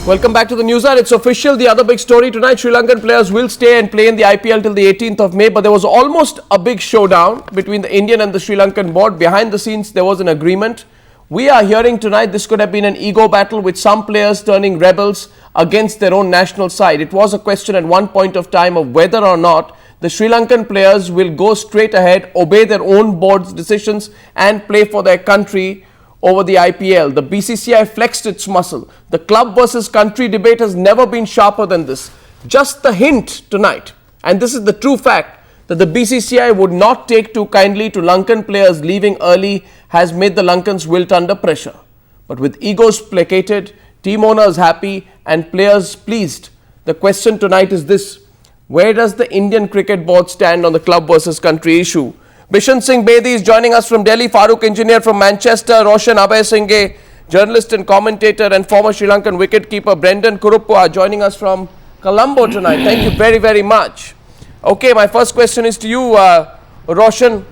Welcome back to the News Hour. It's official. The other big story tonight, Sri Lankan players will stay and play in the IPL till the 18th of May. But there was almost a big showdown between the Indian and the Sri Lankan board. Behind the scenes, there was an agreement. We are hearing tonight this could have been an ego battle with some players turning rebels against their own national side. It was a question at one point of time of whether or not the Sri Lankan players will go straight ahead, obey their own board's decisions and play for their country over the IPL. The BCCI flexed its muscle. The club versus country debate has never been sharper than this. Just the hint tonight, and this is the true fact, that the BCCI would not take too kindly to Lankan players leaving early has made the Lankans wilt under pressure. But with egos placated, team owners happy and players pleased, the question tonight is this: where does the Indian Cricket Board stand on the club versus country issue? Bishan Singh Bedi is joining us from Delhi, Farooq Engineer from Manchester, Roshan Abhay Singhe, journalist and commentator, and former Sri Lankan wicketkeeper Brendan Kurupua joining us from Colombo tonight. Thank you very, very much. Okay, my first question is to you, Roshan.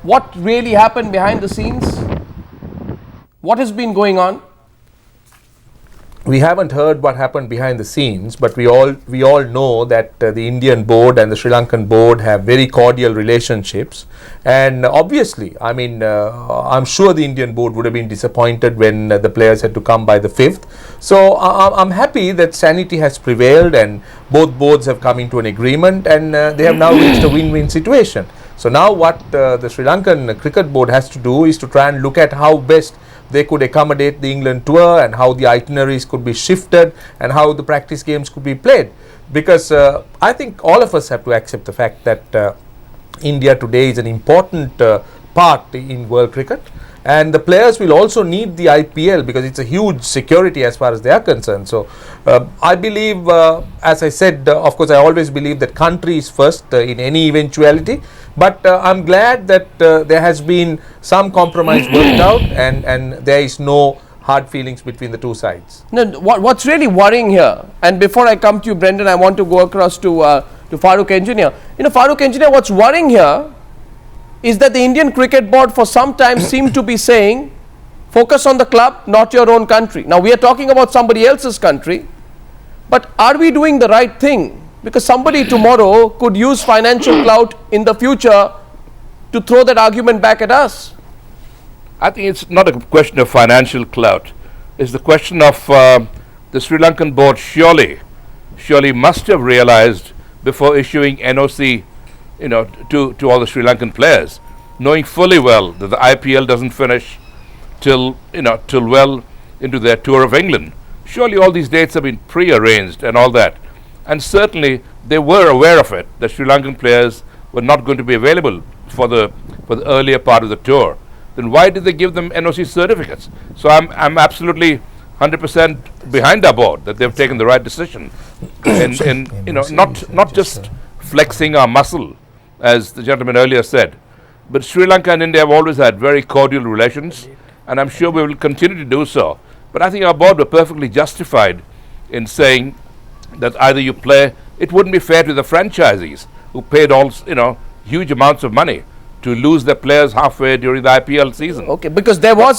What really happened behind the scenes? What has been going on? We haven't heard what happened behind the scenes, but we all know that the Indian board and the Sri Lankan board have very cordial relationships, and obviously, I mean, I'm sure the Indian board would have been disappointed when the players had to come by the 5th. So I'm happy that sanity has prevailed and both boards have come into an agreement, and they have now reached a win-win situation. So now what the Sri Lankan Cricket Board has to do is to try and look at how best they could accommodate the England tour and how the itineraries could be shifted and how the practice games could be played. Because I think all of us have to accept the fact that India today is an important part in world cricket, and the players will also need the IPL because it's a huge security as far as they are concerned. So I believe, as I said, of course I always believe that country is first in any eventuality, but I'm glad that there has been some compromise worked out, and there is no hard feelings between the two sides. No, what's really worrying here, and before I come to you, Brendan, I want to go across to Farooq Engineer. You know, Farooq Engineer, what's worrying here is that the Indian Cricket Board for some time seemed to be saying, focus on the club, not your own country. Now we are talking about somebody else's country, but are we doing the right thing? Because somebody tomorrow could use financial clout in the future to throw that argument back at us. I think it's not a question of financial clout. It's the question of the Sri Lankan board surely must have realized before issuing NOC, to all the Sri Lankan players, knowing fully well that the IPL doesn't finish till well into their tour of England. Surely all these dates have been pre-arranged and all that. And certainly they were aware of it, that Sri Lankan players were not going to be available for the earlier part of the tour. Then why did they give them NOC certificates? So I'm absolutely 100% behind our board that they've taken the right decision, and not just flexing our muscle, as the gentleman earlier said, but Sri Lanka and India have always had very cordial relations, and I'm sure we will continue to do so. But I think our board were perfectly justified in saying that either you play, it wouldn't be fair to the franchisees who paid all huge amounts of money to lose their players halfway during the IPL season. Okay, because there was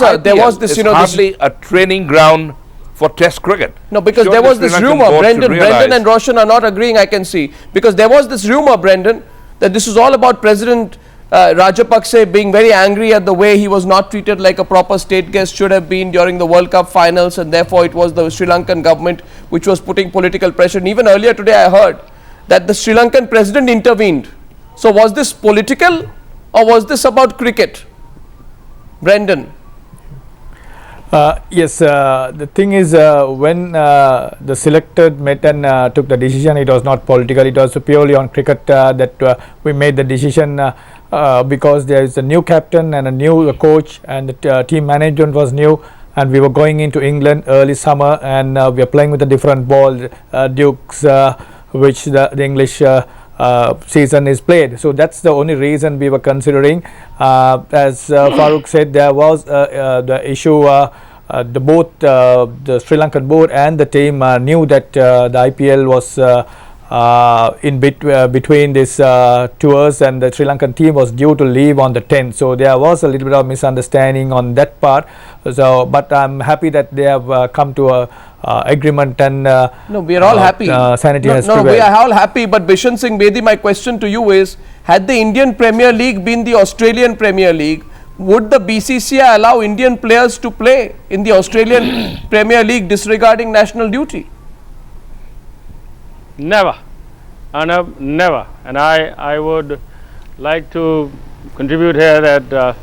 this hardly a training ground for Test cricket. No, because there was this rumor. Brendan and Roshan are not agreeing, I can see, because there was this rumor, Brendan, that this was all about President Rajapakse being very angry at the way he was not treated like a proper state guest should have been during the World Cup finals, and therefore it was the Sri Lankan government which was putting political pressure. And even earlier today I heard that the Sri Lankan president intervened. So was this political or was this about cricket? Brendan? Yes, the thing is, when the selected met and took the decision, it was not political, it was purely on cricket that we made the decision, because there is a new captain and a new coach, and the team management was new, and we were going into England early summer, and we are playing with a different ball, Dukes, which the English season is played. So that's the only reason we were considering. As Farooq said, there was the issue, both the Sri Lankan board and the team knew that the IPL was between these tours, and the Sri Lankan team was due to leave on the 10th. So there was a little bit of misunderstanding on that part. So, but I'm happy that they have come to a agreement, and no, we are all happy. Sanity has no, we prevailed. are all happy. But Bishan Singh Bedi, my question to you is: had the Indian Premier League been the Australian Premier League, would the BCCI allow Indian players to play in the Australian Premier League disregarding national duty? Never, Arnab, never. And I would like to contribute here that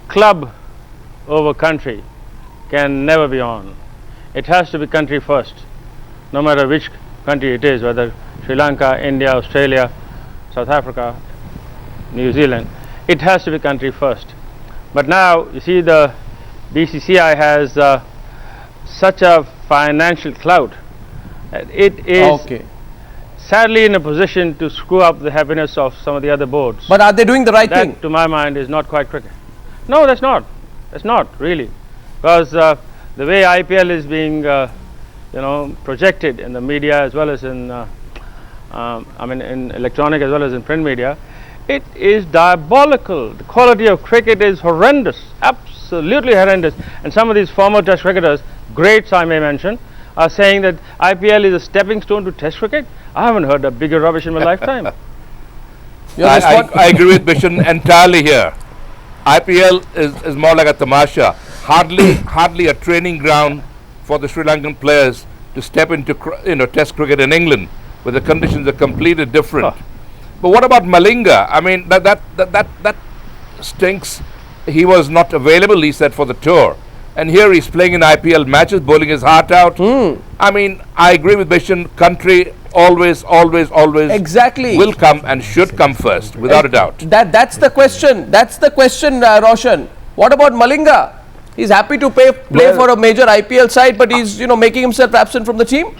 club over country can never be on. It has to be country first, no matter which country it is, whether Sri Lanka, India, Australia, South Africa, New Zealand. It has to be country first. But now you see the BCCI has such a financial clout. It is sadly in a position to screw up the happiness of some of the other boards. But are they doing the right That, thing? to my mind, is not quite cricket. No, that's not. That's not really, because the way IPL is being, projected in the media as well as in, in electronic as well as in print media, it is diabolical. The quality of cricket is horrendous, absolutely horrendous. And some of these former Test cricketers, greats I may mention, are saying that IPL is a stepping stone to Test cricket. I haven't heard a bigger rubbish in my lifetime. I agree with Bishan entirely here. IPL is more like a tamasha, hardly a training ground for the Sri Lankan players to step into Test cricket in England, where the conditions are completely different. But what about Malinga? I mean, that stinks. He was not available, he said, for the tour. And here he's playing in IPL matches, bowling his heart out. I mean, I agree with Bishan. Country always Exactly. will come and should come first, without a doubt. That's the question. That's the question, Roshan. What about Malinga? He's happy to play for a major IPL side, but he's making himself absent from the team.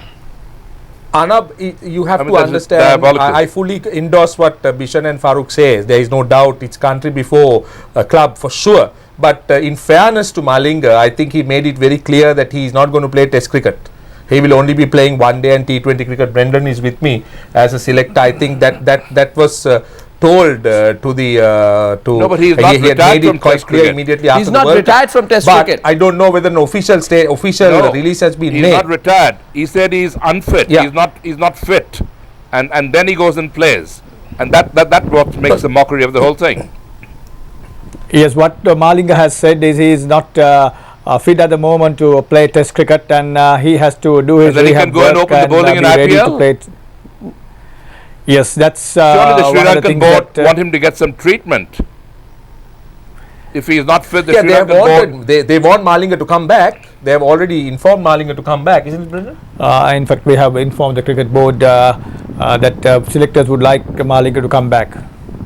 Arnab, you have to that's understand, diabolical. I fully endorse what Bishan and Farooq says. There is no doubt it's country before a club for sure. But in fairness to Malinga, I think he made it very clear that he is not going to play Test cricket. He will only be playing one day and T20 cricket. Brendan is with me as a selector. I think that was told to the No, but he is not he had retired made from it quite Test clear cricket. immediately after He's the not World retired Cup. from Test But cricket. I don't know whether an official No, release has been he's made. not retired. He said he's unfit. Yeah. He's not fit, and then he goes and plays, and that what makes a mockery of the whole thing. Yes, what Malinga has said is he is not fit at the moment to play Test cricket, and he has to do his And then he rehab can go and work open the bowling be in ready to IPL? play. Yes, that's Surely the Sri one of the Lankan things board that, want him to get some treatment. If he is not fit, the Yeah, Sri they have Lankan board. wanted, they want Malinga to come back. They have already informed Malinga to come back, isn't it, Brendan? in fact, we have informed the cricket board that selectors would like Malinga to come back.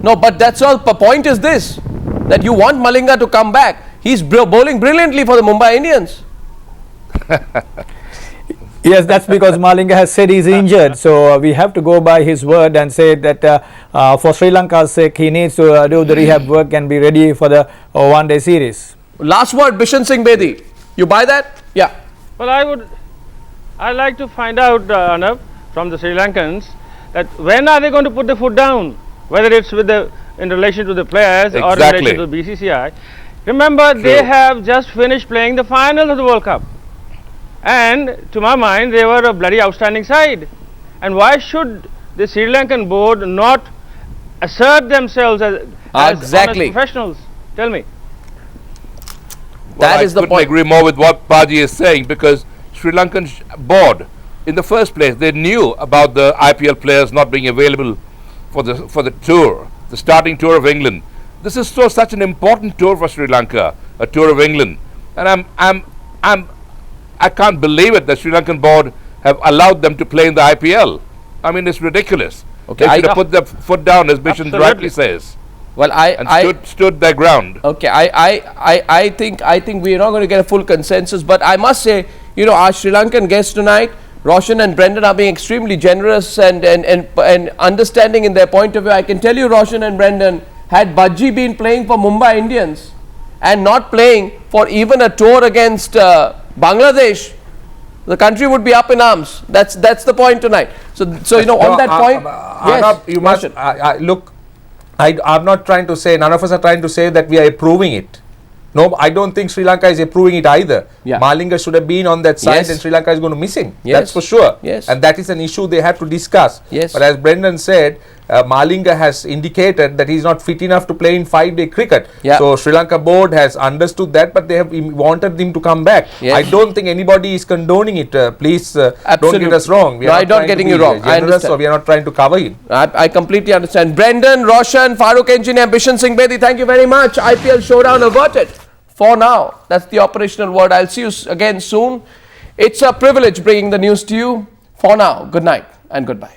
No, but that's all. The point is this: that you want Malinga to come back. He's bowling brilliantly for the Mumbai Indians. Yes, that's because Malinga has said he's injured, so we have to go by his word and say that for Sri Lanka's sake, he needs to do the rehab work and be ready for the one-day series. Last word, Bishan Singh Bedi. You buy that? Yeah. Well, I'd like to find out, Arnab, from the Sri Lankans, that when are they going to put the foot down, whether it's in relation to the players or in Exactly. relation to the BCCI. Remember, they have just finished playing the final of the World Cup. And to my mind, they were a bloody outstanding side. And why should the Sri Lankan board not assert themselves as honest professionals? Tell me. That is the I point. couldn't agree more with what Paji is saying, because Sri Lankan board, in the first place, they knew about the IPL players not being available for the tour, the starting tour of England. This is such an important tour for Sri Lanka, a tour of England, and I can't believe it that Sri Lankan board have allowed them to play in the IPL. I mean, it's ridiculous. Okay, They should have put their foot down, as Bishan Absolutely. rightly says, Well, and stood their ground. Okay, I think we're not going to get a full consensus, but I must say, our Sri Lankan guests tonight, Roshan and Brendan, are being extremely generous and understanding in their point of view. I can tell you, Roshan and Brendan, had Bajji been playing for Mumbai Indians and not playing for even a tour against Bangladesh, the country would be up in arms. That's the point tonight. So you know, on that point, yes, Arnab, you must look. I'm not trying to say. None of us are trying to say that we are approving it. No, I don't think Sri Lanka is approving it either. Yeah. Malinga should have been on that side, Yes. and Sri Lanka is going to missing. Yes. That's for sure. Yes. And that is an issue they have to discuss. Yes. But as Brendan said, Malinga has indicated that he's not fit enough to play in 5-day cricket. Yeah. So Sri Lanka board has understood that, but they have wanted him to come back. Yes. I don't think anybody is condoning it. Please don't Absolutely. get us wrong. We No, are I'm not trying getting to you be wrong. I generous, understand. or we are not trying to cover him. I completely understand. Brendan, Roshan, Farooq Engineer, Bishan Singh Bedi, thank you very much. IPL showdown averted. For now, that's the operational word. I'll see you again soon. It's a privilege bringing the news to you. For now, good night and goodbye.